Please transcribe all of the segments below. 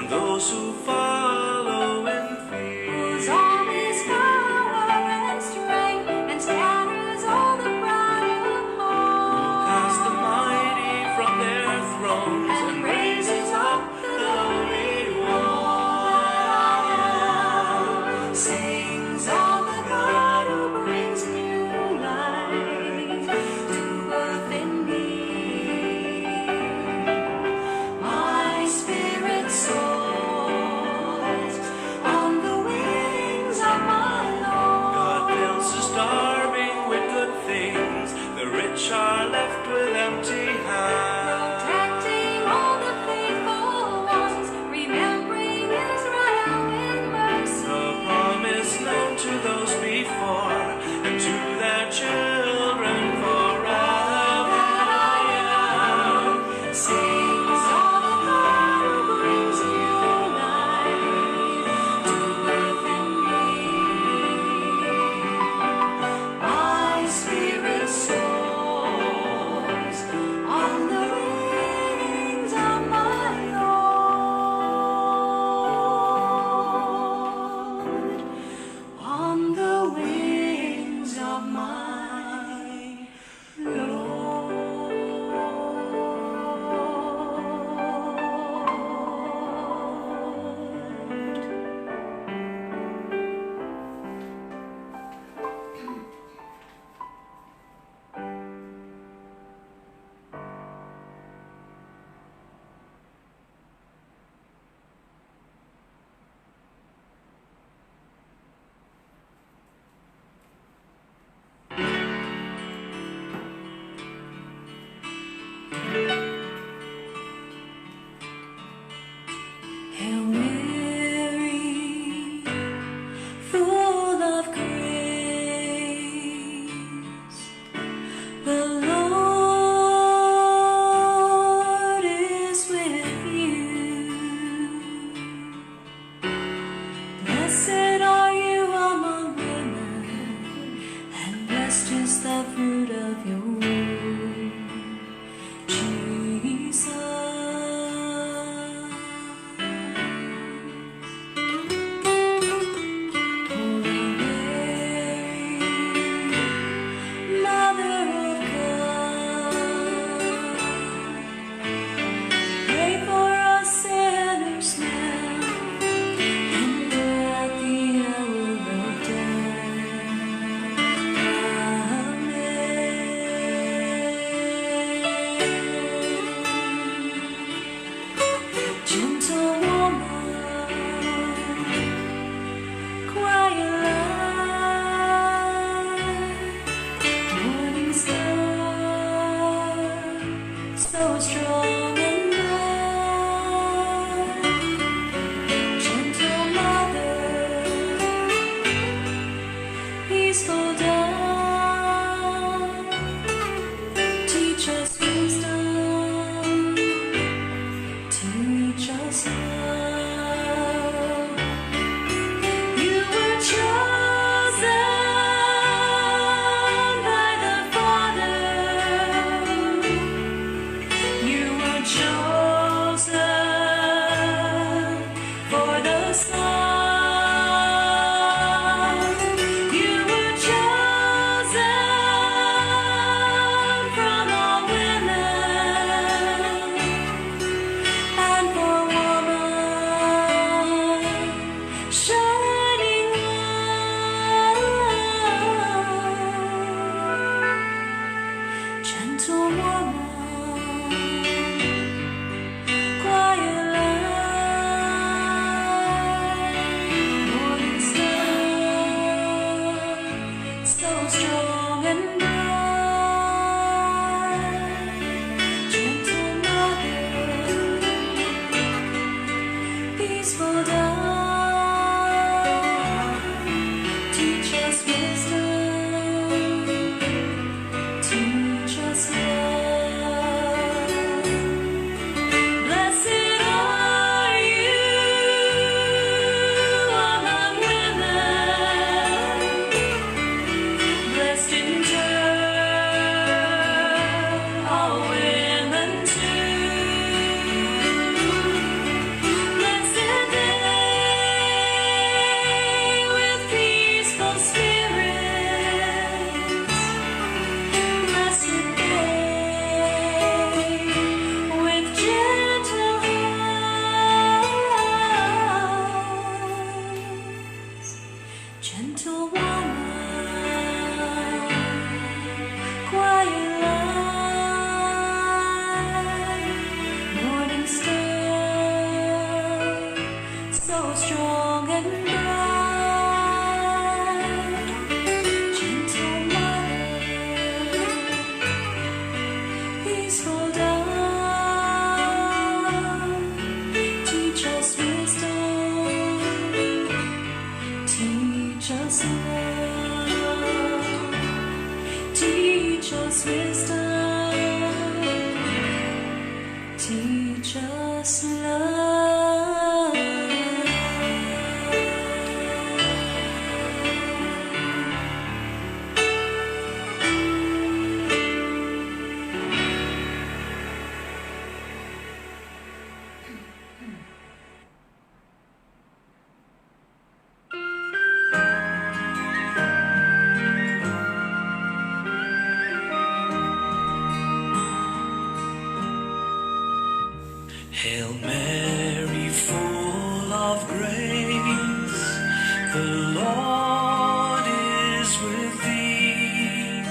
those who follow in fear. Whose arm is power and strength, and scatters all the proud of heart. Cast the mighty from their thrones and raises up the lowly one. Sings of the God who brings new life to birth in me. My spirit soars on the wings of my Lord. God fills the starving with good things, the rich are left with empty hands. Protecting all the faithful ones, remembering Israel with mercy. The promise known to those before and to their children forever. Sings of the God who brings new life to birth in me. My spirit soars on the wings of my Lord. On the wings of my Hail Mary, full of grace, the Lord is with you. Blessed are you among women, and blessed is the fruit of your womb, Jesus. Holy Mary, Mother of God, pray for us sinners now and at the hour of death. Amen. Gentle woman, quiet light, morning star, so strong and bright. Gentle mother, peaceful dawn, teach us wisdom, teach us love. You were chosen by the Father. You were chosen for the Son. You were chosen from all women, and for woman, shining light. Gentle woman, quiet light, morning star, so strong and bright. Gentle mother, peaceful dawn, teach us wisdom, teach us love. Blessed are you among women, blessed in turn all women too. Blessed so strong and bright. Gentle mother, peaceful dove, teach us wisdom, teach us love, teach us wisdom, teach us love. Hail Mary, full of grace, the Lord is with thee.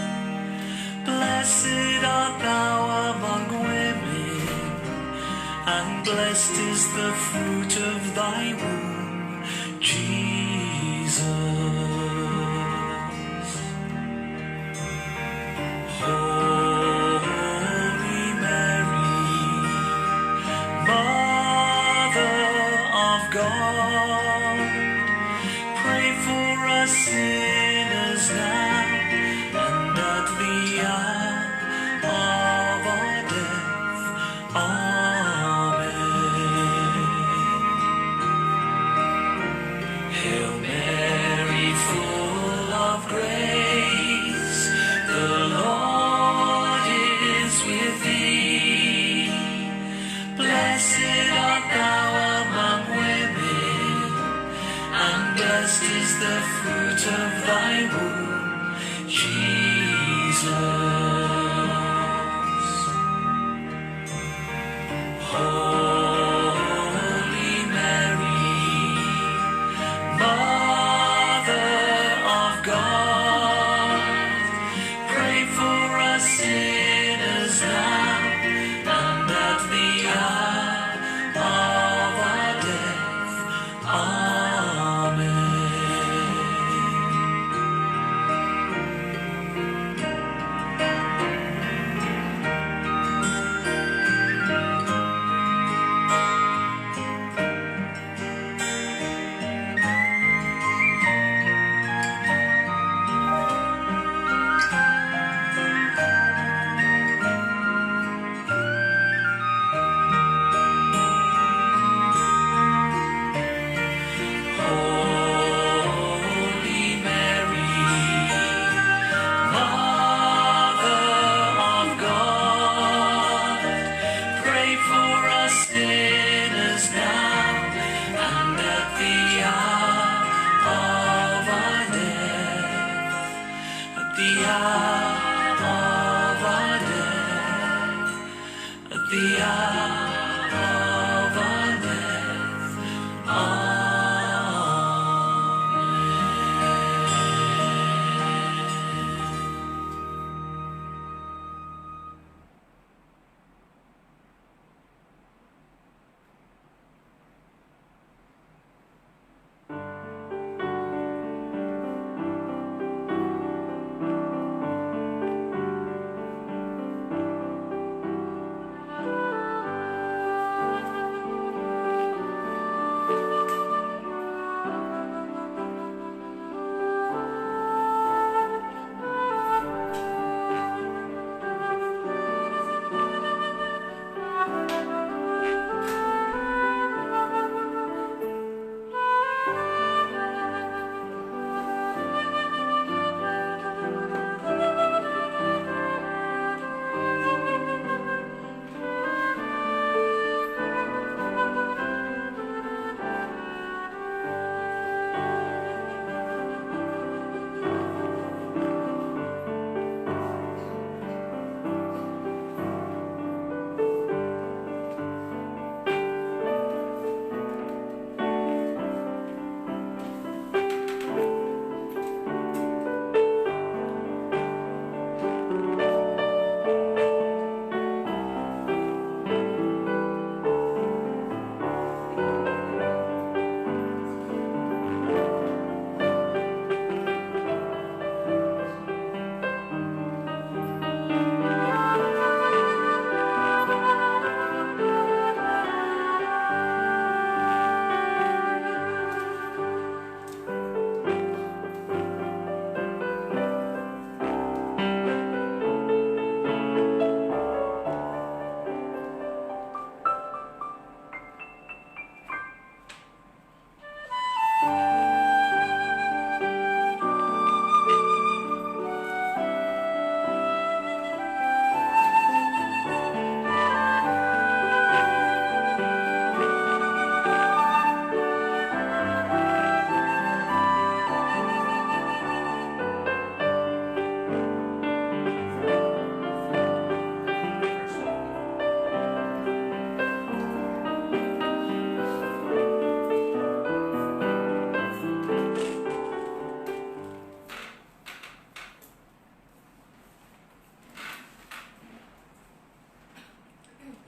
Blessed art thou among women, and blessed is the fruit of thy womb, Jesus. Holy Mary, Mother of God, pray for us sinners now and at the hour of our death. Amen. Hail Mary, full of grace, the Lord is with thee. Blessed art thou among women, and blessed is the fruit of thy womb, Jesus. Holy Mary, Mother of God, pray for us sinners now and at the hour of our death. Amen.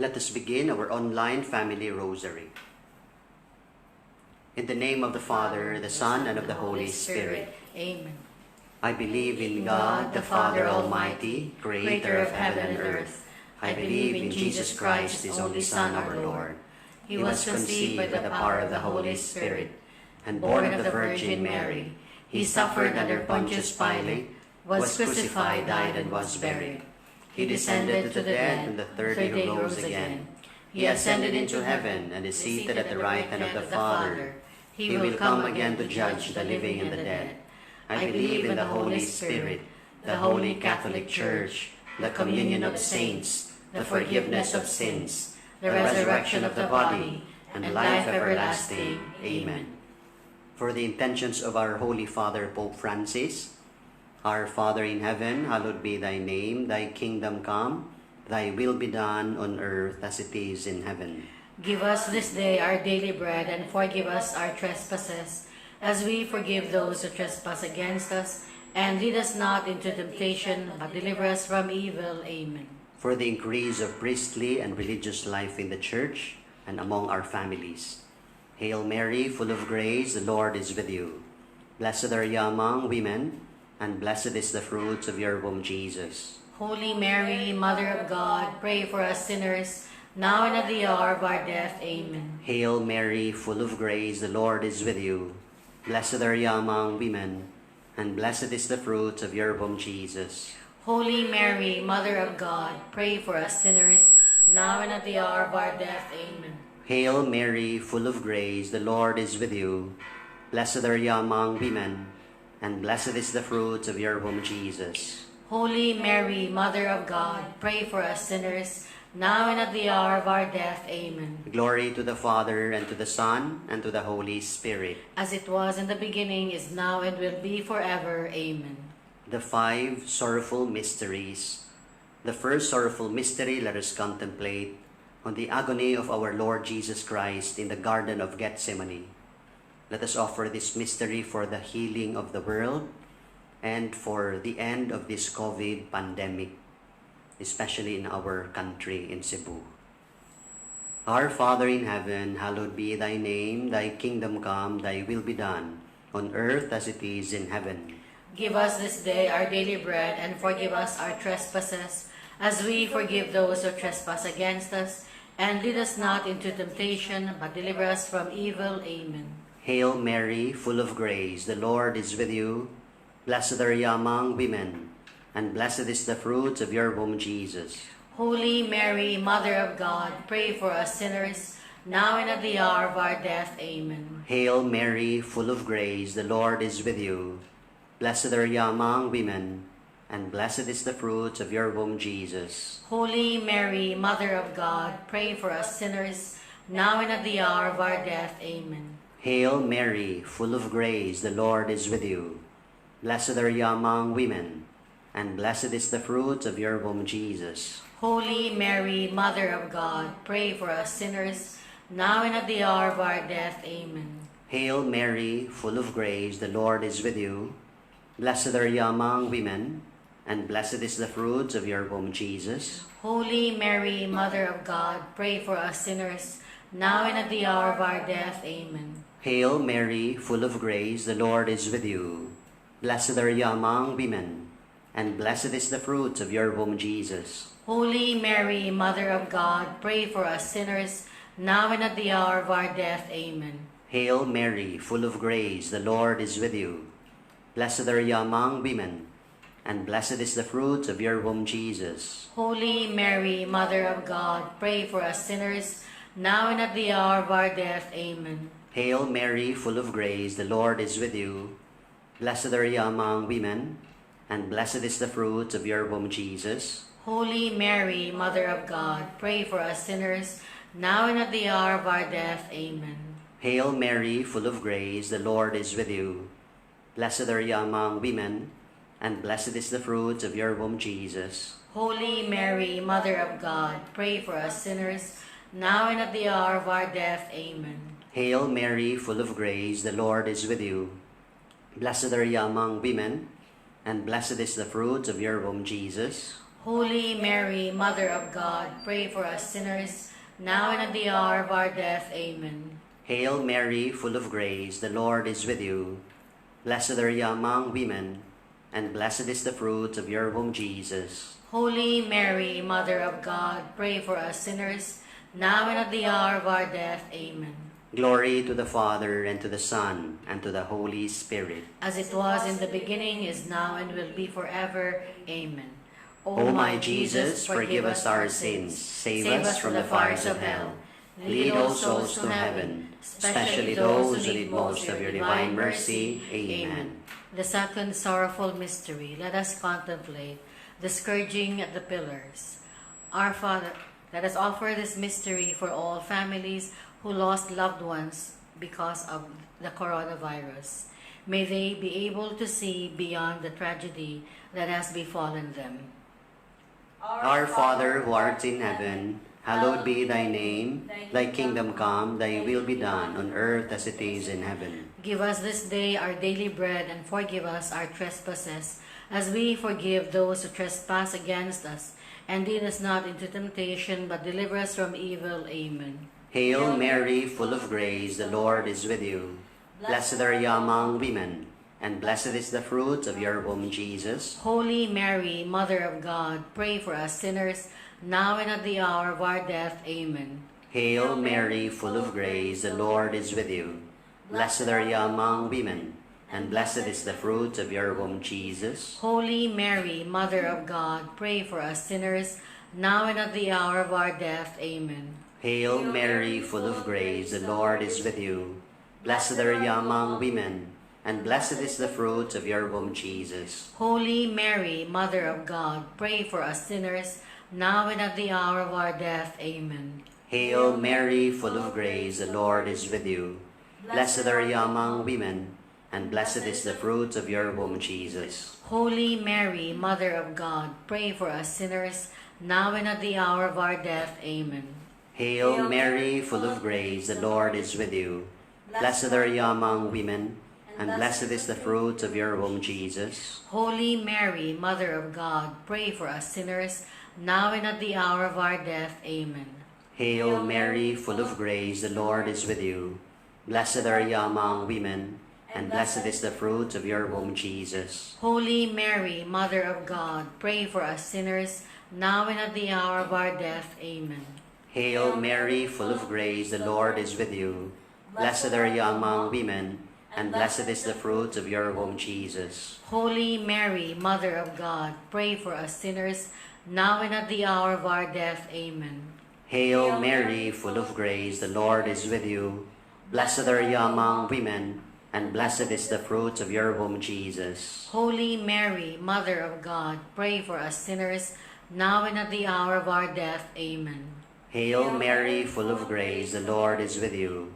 Let us begin our online family rosary. In the name of the Father, the Son, and of the Holy Spirit. Amen. I believe in God, the Father Almighty, creator of heaven and earth. I believe in Jesus Christ, his only Son, our Lord. He was conceived by the power of the Holy Spirit and born of the Virgin Mary. He suffered under Pontius Pilate, was crucified, died, and was buried. He descended to the dead, and the third day he rose again. He ascended into heaven and is seated at the right hand of the Father. He will come again to judge the living and the dead. I believe in the Holy Spirit, the Holy Catholic Church, the communion of saints, the forgiveness of sins, the resurrection of the body, and life everlasting. Amen. For the intentions of our Holy Father, Pope Francis, Our Father in heaven, hallowed be thy name. Thy kingdom come, thy will be done on earth as it is in heaven. Give us this day our daily bread, and forgive us our trespasses, as we forgive those who trespass against us. And lead us not into temptation, but deliver us from evil. Amen. For the increase of priestly and religious life in the Church and among our families. Hail Mary, full of grace, the Lord is with you. Blessed are you among women, and blessed is the fruit of your womb, Jesus. Holy Mary, Mother of God, pray for us sinners, now and at the hour of our death. Amen. Hail Mary, full of grace, the Lord is with you. Blessed are you among women, and blessed is the fruit of your womb, Jesus. Holy Mary, Mother of God, pray for us sinners, now and at the hour of our death. Amen. Hail Mary, full of grace, the Lord is with you. Blessed are you among women, and blessed is the fruit of your womb, Jesus. Holy Mary, Mother of God, pray for us sinners, now and at the hour of our death. Amen. Glory to the Father, and to the Son, and to the Holy Spirit. As it was in the beginning, is now, and will be forever. Amen. The five sorrowful mysteries. The first sorrowful mystery, let us contemplate on the agony of our Lord Jesus Christ in the Garden of Gethsemane. Let us offer this mystery for the healing of the world and for the end of this COVID pandemic, especially in our country, in Cebu. Our Father in heaven, hallowed be thy name. Thy kingdom come, thy will be done, on earth as it is in heaven. Give us this day our daily bread, and forgive us our trespasses, as we forgive those who trespass against us. And lead us not into temptation, but deliver us from evil. Amen. Hail Mary, full of grace, the Lord is with you. Blessed are you among women, and blessed is the fruit of your womb, Jesus. Holy Mary, Mother of God, pray for us sinners, now and at the hour of our death. Amen. Hail Mary, full of grace, the Lord is with you. Blessed are you among women, and blessed is the fruit of your womb, Jesus. Holy Mary, Mother of God, pray for us sinners, now and at the hour of our death. Amen. Hail Mary, full of grace, the Lord is with you. Blessed are you among women, and blessed is the fruit of your womb, Jesus. Holy Mary, Mother of God, pray for us sinners, now and at the hour of our death. Amen. Hail Mary, full of grace, the Lord is with you. Blessed are you among women, and blessed is the fruit of your womb, Jesus. Holy Mary, Mother of God, pray for us sinners, now and at the hour of our death. Amen. Hail Mary, full of grace, the Lord is with you. Blessed are you among women, and blessed is the fruit of your womb, Jesus. Holy Mary, Mother of God, pray for us sinners, now and at the hour of our death. Amen. Hail Mary, full of grace, the Lord is with you. Blessed are you among women, and blessed is the fruit of your womb, Jesus. Holy Mary, Mother of God, pray for us sinners, now and at the hour of our death. Amen. Hail Mary, full of grace, the Lord is with you. Blessed are you among women, and blessed is the fruit of your womb, Jesus. Holy Mary, Mother of God, pray for us sinners, now and at the hour of our death. Amen. Hail Mary, full of grace, the Lord is with you. Blessed are you among women, and blessed is the fruit of your womb, Jesus. Holy Mary, Mother of God, pray for us sinners, now and at the hour of our death. Amen. Hail Mary, full of grace, the Lord is with you. Blessed are you among women, and blessed is the fruit of your womb, Jesus. Holy Mary, Mother of God, pray for us sinners, now and at the hour of our death. Amen. Hail Mary, full of grace, the Lord is with you. Blessed are you among women, and blessed is the fruit of your womb, Jesus. Holy Mary, Mother of God, pray for us sinners, now and at the hour of our death. Amen. Glory to the Father, and to the Son, and to the Holy Spirit. As it was in the beginning, is now, and will be forever. Amen. O my Jesus, forgive us our sins, save us from the fires of hell. Lead all souls to heaven, especially those who need most of your divine mercy. Amen. The second sorrowful mystery, let us contemplate the scourging at the pillars. Our Father, let us offer this mystery for all families who lost loved ones because of the coronavirus. May they be able to see beyond the tragedy that has befallen them. Our Father who art in heaven, hallowed be thy name. Thy kingdom come, thy will be done on earth as it is in heaven. Give us this day our daily bread, and forgive us our trespasses, as we forgive those who trespass against us. And lead us not into temptation, but deliver us from evil. Amen. Hail Mary, full of grace, the Lord is with you. Blessed are you among women, and blessed is the fruit of your womb, Jesus. Holy Mary, Mother of God, pray for us sinners, now and at the hour of our death. Amen. Hail Mary, full of grace, the Lord is with you. Blessed are you among women, and blessed is the fruit of your womb, Jesus. Holy Mary, Mother of God, pray for us sinners, now and at the hour of our death. Amen. Hail Mary, full of grace, the Lord is with you. Blessed are you among women, and blessed is the fruit of your womb, Jesus. Holy Mary, Mother of God, pray for us sinners, now and at the hour of our death. Amen. Hail Mary, full of grace, the Lord is with you. Blessed are you among women, and blessed is the fruit of your womb, Jesus. Holy Mary, Mother of God, pray for us sinners, now and at the hour of our death. Amen. Hail Mary, full of grace, the Lord is with you. Blessed are you among women, and blessed is the fruit of your womb, Jesus. Holy Mary, Mother of God, pray for us sinners, now and at the hour of our death. Amen. Hail Mary, full of grace, the Lord is with you. Blessed are you among women, and blessed is the fruit of your womb, Jesus. Holy Mary, Mother of God, pray for us sinners, now and at the hour of our death. Amen. Hail Mary, full of grace, the Lord is with you. Blessed are you among women, and blessed is the fruit of your womb, Jesus. Holy Mary, Mother of God, pray for us sinners, now and at the hour of our death. Amen. Hail Mary, full of grace, the Lord is with you. Blessed are you among women, and blessed is the fruit of your womb, Jesus. Holy Mary, Mother of God, pray for us sinners, now and at the hour of our death. Amen. Hail Mary, full of grace, the Lord is with you.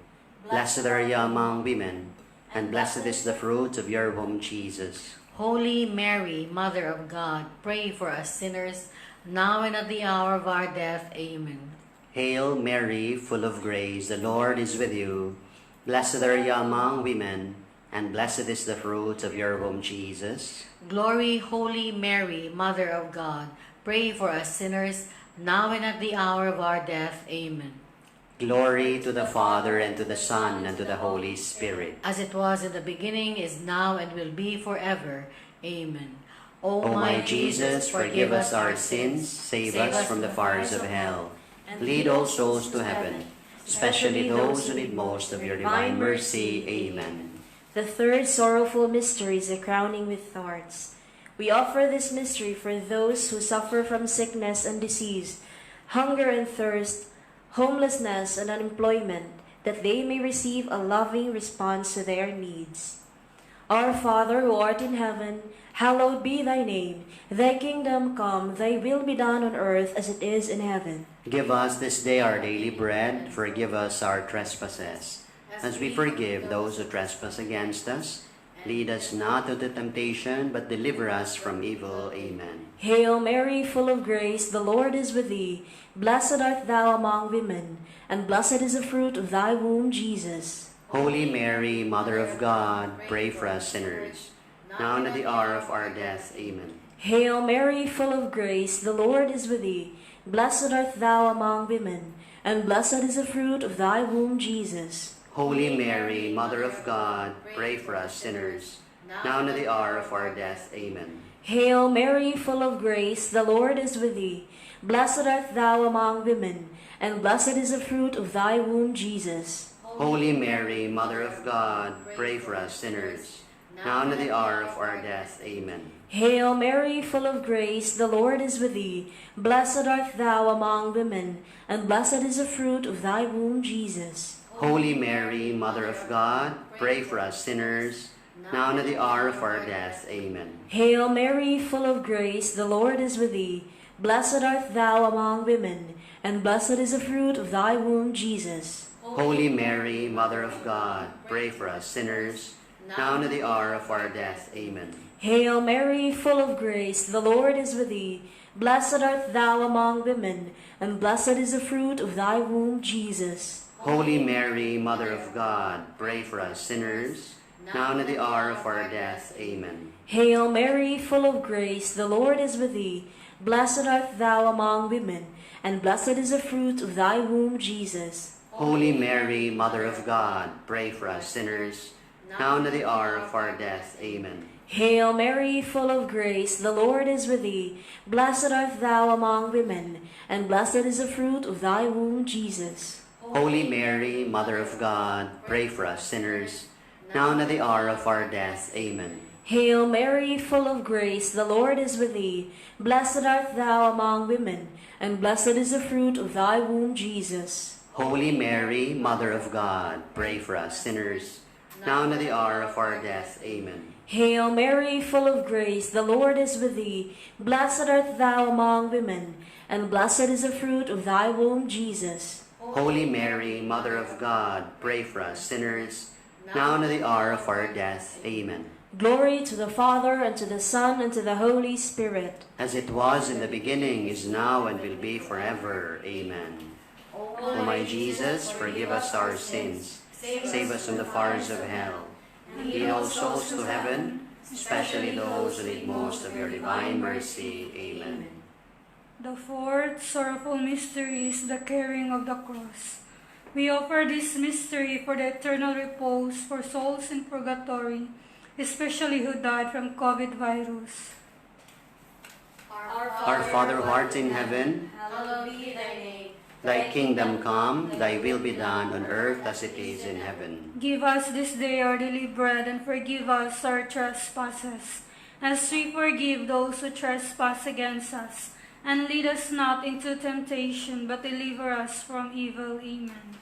Blessed are you among women, and blessed is the fruit of your womb, Jesus. Holy Mary, Mother of God, pray for us sinners, now and at the hour of our death. Amen. Hail Mary, full of grace, the Lord is with you. Blessed are you among women, and blessed is the fruit of your womb, Jesus. Glory, Holy Mary, Mother of God, pray for us sinners, now and at the hour of our death. Amen. Glory to the Father, and to the Son, and to the Holy Spirit. As it was in the beginning, is now, and will be forever. Amen. O my Jesus, forgive us our sins, save us from the fires of hell. Lead all souls to heaven, especially those who need most of your divine mercy. Amen. The third sorrowful mystery is the crowning with thorns. We offer this mystery for those who suffer from sickness and disease, hunger and thirst, homelessness and unemployment, that they may receive a loving response to their needs. Our Father who art in heaven, hallowed be thy name. Thy kingdom come, thy will be done on earth as it is in heaven. Give us this day our daily bread. Forgive us our trespasses, as we forgive those who trespass against us. Lead us not into temptation, but deliver us from evil. Amen. Hail Mary, full of grace, the Lord is with thee. Blessed art thou among women, and blessed is the fruit of thy womb, Jesus. Holy Mary, Mother of God, pray for us sinners, now and at the hour of our death. Amen. Hail Mary, full of grace, the Lord is with thee. Blessed art thou among women, and blessed is the fruit of thy womb, Jesus. Holy Mary, Mother of God, pray for us sinners, now and at the hour of our death. Amen. Hail Mary, full of grace, the Lord is with thee. Blessed art thou among women, and blessed is the fruit of thy womb, Jesus. Holy Mary, Mother of God, pray for us sinners, now and at the hour of our death. Amen. Hail Mary, full of grace, the Lord is with thee. Blessed art thou among women, and blessed is the fruit of thy womb, Jesus. Holy Mary, Mother of God, pray for us sinners, now and at the hour of our death. Amen. Hail Mary, full of grace, the Lord is with thee. Blessed art thou among women, and blessed is the fruit of thy womb, Jesus. Holy Mary, Mother of God, pray for us sinners, now and at the hour of our death. Amen. Hail Mary, full of grace, the Lord is with thee. Blessed art thou among women, and blessed is the fruit of thy womb, Jesus. Holy Mary, Mother of God, pray for us sinners, now and at the hour of our death. Amen. Hail Mary, full of grace, the Lord is with thee. Blessed art thou among women, and blessed is the fruit of thy womb, Jesus. Holy Mary, Mother of God, pray for us sinners, now and at the hour of our death. Amen. Hail Mary, full of grace, the Lord is with thee. Blessed art thou among women, and blessed is the fruit of thy womb, Jesus. Holy Mary, Mother of God, pray for us sinners, now and at the hour of our death. Amen. Hail Mary, full of grace, the Lord is with thee. Blessed art thou among women, and blessed is the fruit of thy womb, Jesus. Holy Mary, Mother of God, pray for us sinners, now and at the hour of our death. Amen. Hail Mary, full of grace, the Lord is with thee. Blessed art thou among women, and blessed is the fruit of thy womb, Jesus. Holy Mary, Mother of God, pray for us sinners, now and at the hour of our death. Amen. Glory to the Father, and to the Son, and to the Holy Spirit. As it was in the beginning, is now, and will be forever. Amen. O my Jesus, forgive us our sins, save us from the fires of hell, lead all souls to heaven, especially those who need most of your divine mercy. Amen. The fourth sorrowful mystery is the carrying of the cross. We offer this mystery for the eternal repose for souls in purgatory, especially who died from COVID virus. Our Father who art in heaven, Hallowed be thy name. thy kingdom come, thy will be done on earth as it is in heaven. Give us this day our daily bread, and forgive us our trespasses, as we forgive those who trespass against us. And lead us not into temptation, but deliver us from evil. Amen.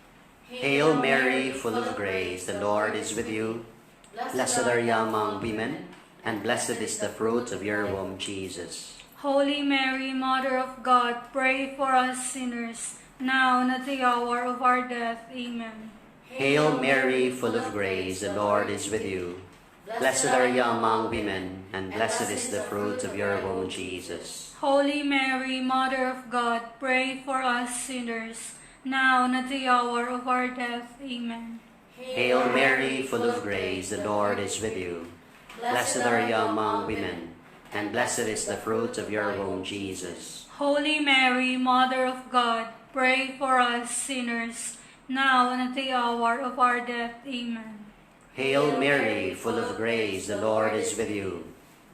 Hail Mary, full of grace, the Lord is with you. Blessed are you among women, and blessed is the fruit of your womb, Jesus. Holy Mary, Mother of God, pray for us sinners, now and at the hour of our death. Amen. Hail Mary, full of grace, the Lord is with you. Blessed are you among women, and blessed is the fruit of your womb, Jesus. Holy Mary, Mother of God, pray for us sinners, now and at the hour of our death. Amen. Hail Mary, full of grace, the Lord is with you. Blessed are you among women, and blessed is the fruit of your womb, Jesus. Holy Mary, Mother of God, pray for us sinners, now and at the hour of our death. Amen. Hail Mary, full of grace, the Lord is with you.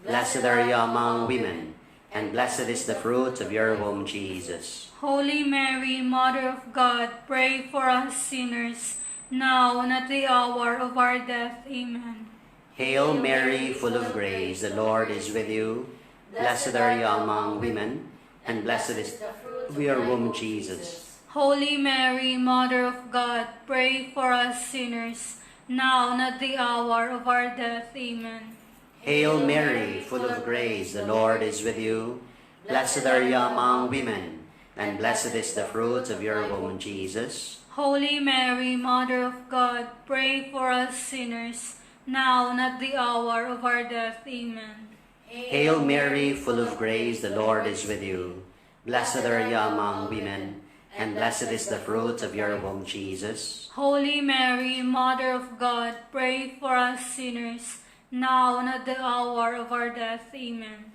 Blessed are you among women, and blessed is the fruit of your womb, Jesus. Holy Mary, Mother of God, pray for us sinners, now and at the hour of our death. Amen. Hail Mary, full of grace, the Lord is with you. Blessed are you among women, and blessed is the fruit of your womb, Jesus. Holy Mary, Mother of God, pray for us sinners, now and at the hour of our death. Amen. Hail Mary, full of grace, the Lord is with you. Blessed are you among women, and blessed is the fruit of your womb, Jesus. Holy Mary, Mother of God, pray for us sinners, now and at the hour of our death. Amen. Hail Mary, full of grace, the Lord is with you. Blessed are you among women, and blessed is the fruit of your womb, Jesus. Holy Mary, Mother of God, pray for us sinners, now and at the hour of our death. Amen.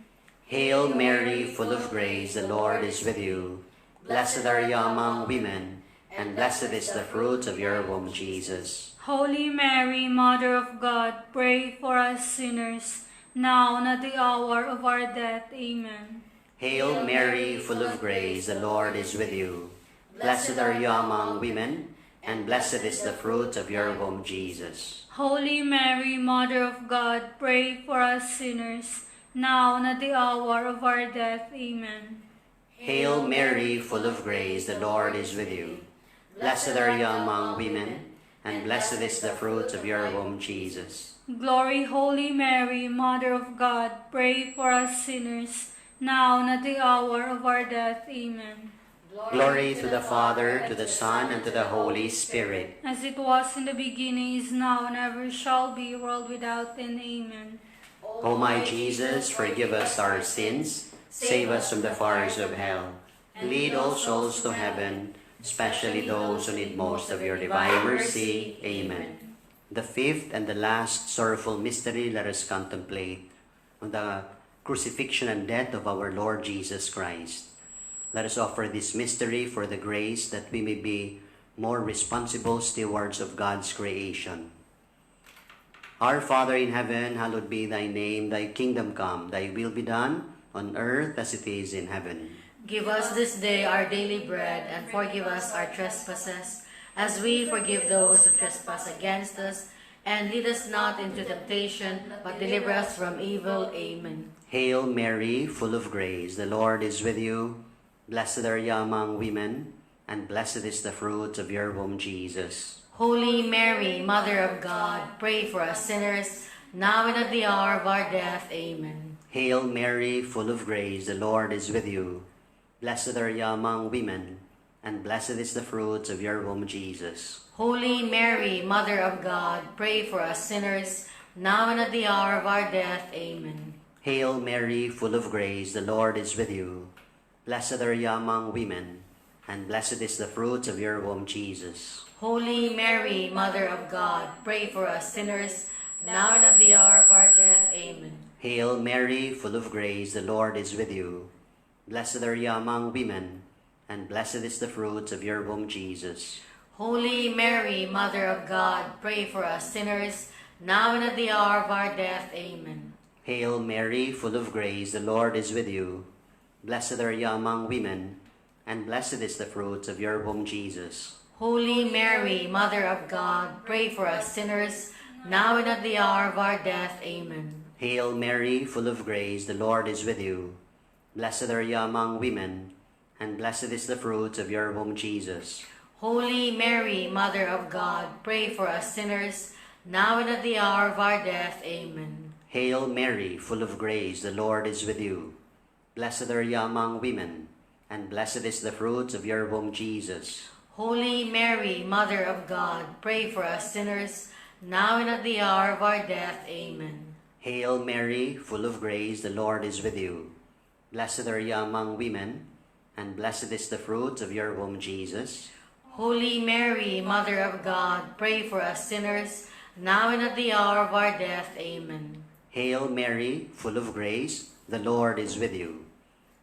Hail Mary, full of grace, the Lord is with you. Blessed are you among women, and blessed is the fruit of your womb, Jesus. Holy Mary, Mother of God, pray for us sinners, now and at the hour of our death. Amen. Hail Mary, full of grace, the Lord is with you. Blessed are you among women, and blessed is the fruit of your womb, Jesus. Holy Mary, Mother of God, pray for us sinners, now and at the hour of our death. Amen. Hail Mary, full of grace, the Lord is with you. Blessed are you among women, and blessed is the fruit of your womb, Jesus. Glory, Holy Mary, Mother of God, pray for us sinners, now and at the hour of our death. Amen. Glory to the Father, to the Son, and to the Holy Spirit. As it was in the beginning, is now, and ever shall be, world without end. Amen. O my Jesus, forgive us our sins, save us from the fires of hell, lead all souls to heaven, especially those who need most of your divine mercy. Amen. The fifth and the last sorrowful mystery, let us contemplate on the crucifixion and death of our Lord Jesus Christ. Let us offer this mystery for the grace that we may be more responsible stewards of God's creation. Our Father in heaven, hallowed be thy name. Thy kingdom come, thy will be done on earth as it is in heaven. Give us this day our daily bread, and forgive us our trespasses, as we forgive those who trespass against us. And lead us not into temptation, but deliver us from evil. Amen. Hail Mary, full of grace, the Lord is with you. Blessed are you among women, and blessed is the fruit of your womb, Jesus. Holy Mary, Mother of God, pray for us sinners, now and at the hour of our death. Amen. Hail Mary, full of grace, the Lord is with you. Blessed are you among women, and blessed is the fruit of your womb, Jesus. Holy Mary, Mother of God, pray for us sinners, now and at the hour of our death. Amen. Hail Mary, full of grace, the Lord is with you. Blessed are you among women, and blessed is the fruit of your womb, Jesus. Holy Mary, Mother of God, pray for us sinners, now and at the hour of our death. Amen. Hail Mary, full of grace, the Lord is with you. Blessed are you among women, and blessed is the fruit of your womb, Jesus. Holy Mary, Mother of God, pray for us sinners, now and at the hour of our death. Amen. Hail Mary, full of grace, the Lord is with you. Blessed are you among women, and blessed is the fruit of your womb, Jesus. Holy Mary, Mother of God, pray for us sinners, now and at the hour of our death. Amen. Hail Mary, full of grace, the Lord is with you. Blessed are you among women, and blessed is the fruit of your womb, Jesus. Holy Mary, Mother of God, pray for us sinners, now and at the hour of our death. Amen. Hail Mary, full of grace, the Lord is with you. Blessed are you among women, and blessed is the fruit of your womb, Jesus. Holy Mary, Mother of God, pray for us sinners, now and at the hour of our death. Amen. Hail Mary, full of grace, the Lord is with you. Blessed are you among women, and blessed is the fruit of your womb, Jesus. Holy Mary, Mother of God, pray for us sinners, now and at the hour of our death. Amen. Hail Mary, full of grace, the Lord is with you.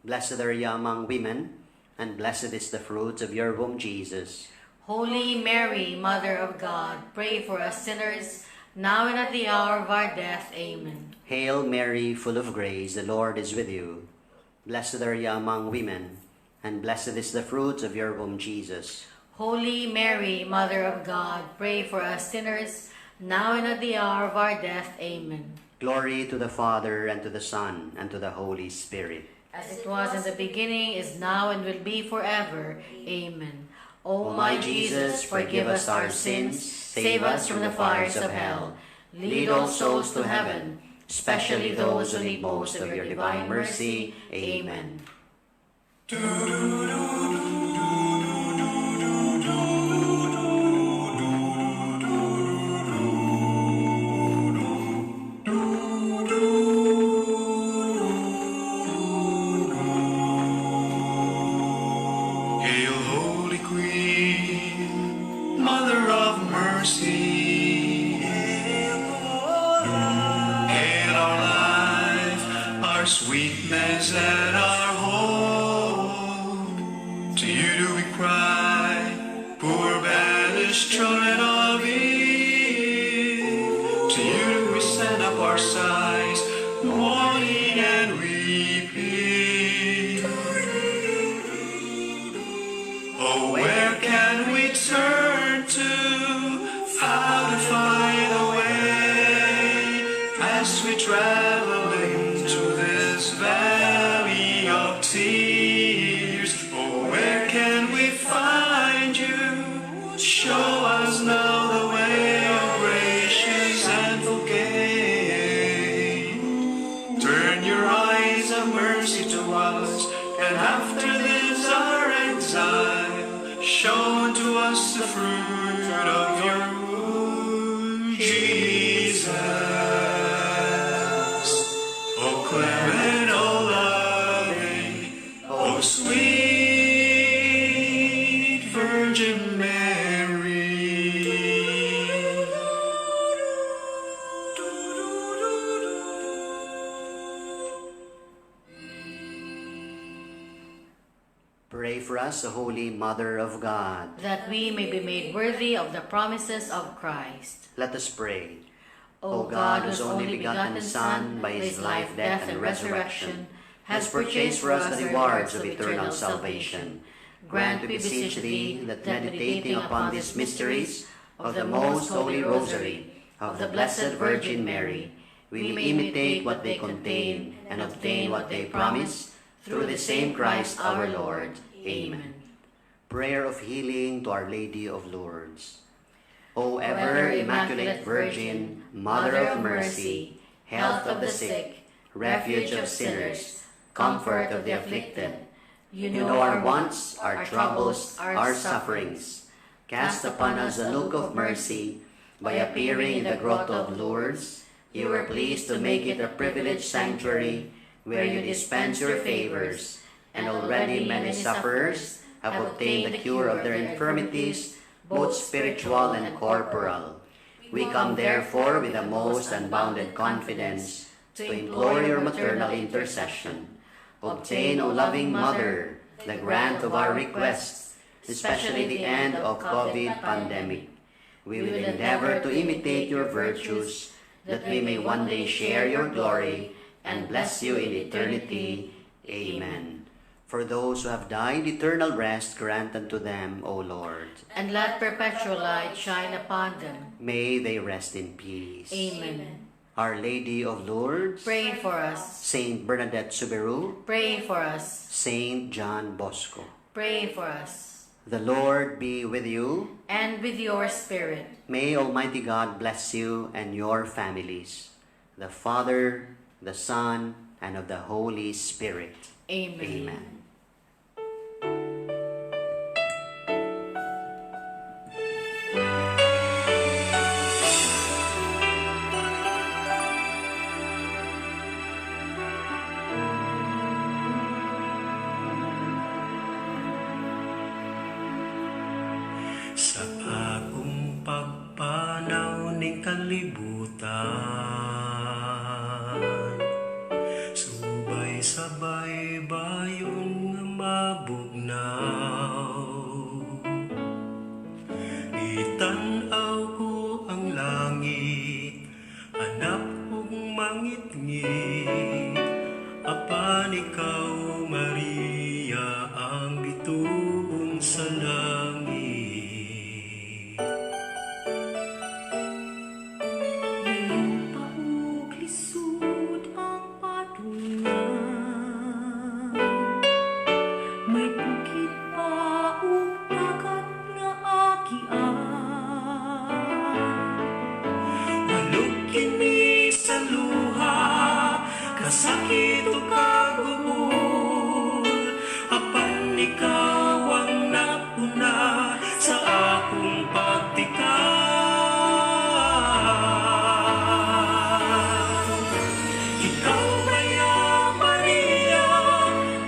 Blessed are you among women, and blessed is the fruit of your womb, Jesus. Holy Mary, Mother of God, pray for us sinners, now and at the hour of our death. Amen. Hail Mary, full of grace, the Lord is with you. Blessed are you among women, and blessed is the fruit of your womb, Jesus. Holy Mary, Mother of God, pray for us sinners, now and at the hour of our death. Amen. Glory to the Father, and to the Son, and to the Holy Spirit. As it was in the beginning, is now, and will be forever. Amen. O my Jesus, forgive us our sins, save us from the fires of hell. Lead all souls to heaven, especially those who need most of your divine mercy. Amen. Hail, Holy Queen, Mother of Mercy. Hail our life, our sweetness and our hope. To you do we cry, poor banished children of Eve. To you do we send up our sighs, mourning and weeping. Oh, where can we turn to, how to find a way, as we travel into this valley of tears? Oh, where can we find you? Show us now the way of gracious and full gain. Turn your eyes of mercy to us, and after this our exile, show unto us the fruit of your womb, Jesus. O clement, O loving, O sweet Virgin Mary. Pray for us, O Holy Mother of God. that we may be made worthy of the promises of Christ. Let us pray. O God, whose only begotten Son, by his life, death, and resurrection, has purchased for us the rewards of eternal salvation, grant, we beseech thee, that meditating upon these mysteries of the most holy Rosary of the Blessed Virgin Mary, we may imitate what they contain and obtain what they promise, through the same Christ our Lord. Amen. Prayer of healing to Our Lady of Lourdes. O ever Immaculate Virgin, Mother of Mercy, health of the sick, refuge of sinners, comfort of the afflicted, you know our wants, our troubles, our sufferings. Cast upon us a look of mercy. By appearing in the grotto of Lourdes, you were pleased to make it a privileged sanctuary where you dispense your favors, and already many sufferers have obtained the cure of their infirmities, both spiritual and corporal. We come therefore with a most unbounded confidence to implore your maternal intercession. Obtain, O loving Mother, the grant of our requests, especially the end of COVID pandemic. We will endeavor to imitate your virtues, that we may one day share your glory and bless you in eternity. Amen. For those who have died, eternal rest grant unto them, O Lord. And let perpetual light shine upon them. May they rest in peace. Amen. Our Lady of Lourdes, Pray for us. Saint Bernadette Soubirous, Pray for us. Saint John Bosco. Pray for us. The Lord be with you. And with your spirit. May Almighty God bless you and your families, the Father, the Son, and of the Holy Spirit. Amen. Amen. Sa akong pagpanaw ning kalibutan, subay-sabay bayon nga mabugnaw. Itanaw ko ang langit, hanap kong mangit-ngit, apan ikaw, Maria, ang bituon sa langit. Sakit o kagubol, apan ikaw ang napuna sa akong pagtikan. Ikaw kaya, Maria,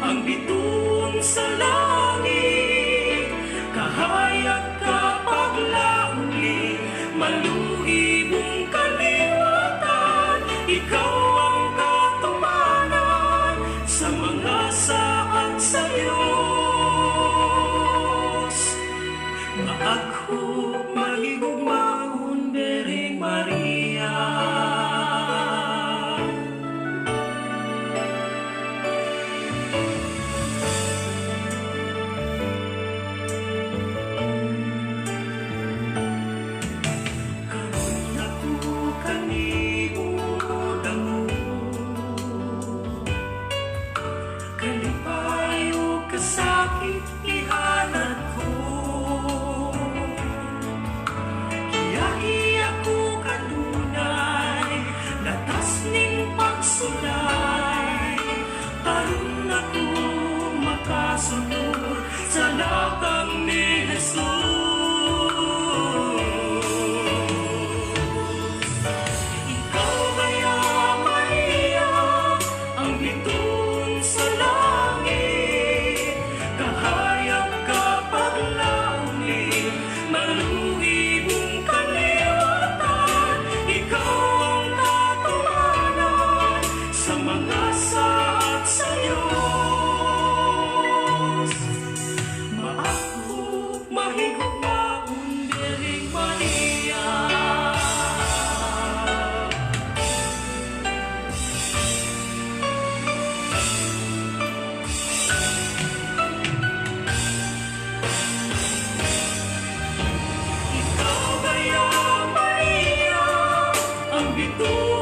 ang bituon sa langit, kahayag ka paglauli, maluhibong kaliwatan, ikaw ang katumanan. Ito